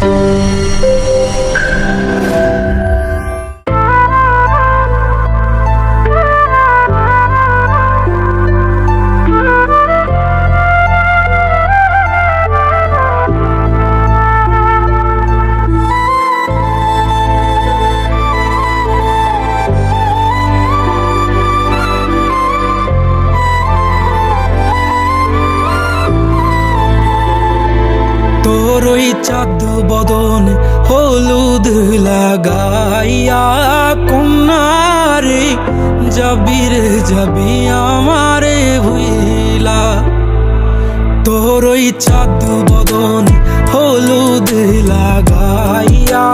তোর ওই চাঁদ বদন হলুদ লাগাইয়া কন্যারে যাবি রে যাবি আমারে ভুইলা। তোর ওই চাঁদ বদন হলুদ লাগাইয়া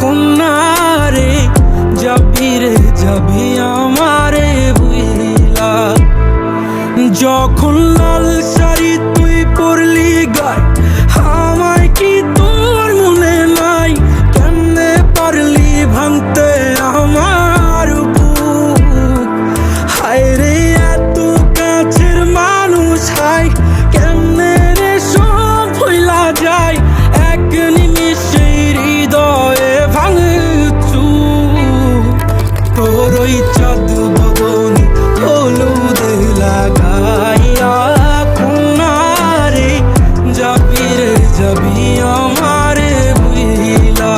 কন্যারে যাবি রে যাবি আমারে ভুইলা। যখন লাল শাড়ি তুই পরলি গায় আমায় কি তোর মনে নাই? কেমনে পারলি ভাঙতে আমার বুক? হায় রে এত কাছের মানুষ, হায় কেমনে রে সব ভুইলা যায় এক নিমিষে হৃদয়ে ভাঙচু। তোর ওই চাঁদ বদন হলুদ লাগাইয়া কন্যারে যাবি রে যাবি আমারে ভুইলা।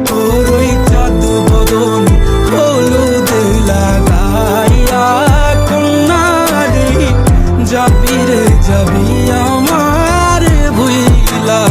তোর ওই চাঁদ বদন হলুদ লাগাইয়া কন্যারে যাবি রে যাবি আমারে ভুইলা।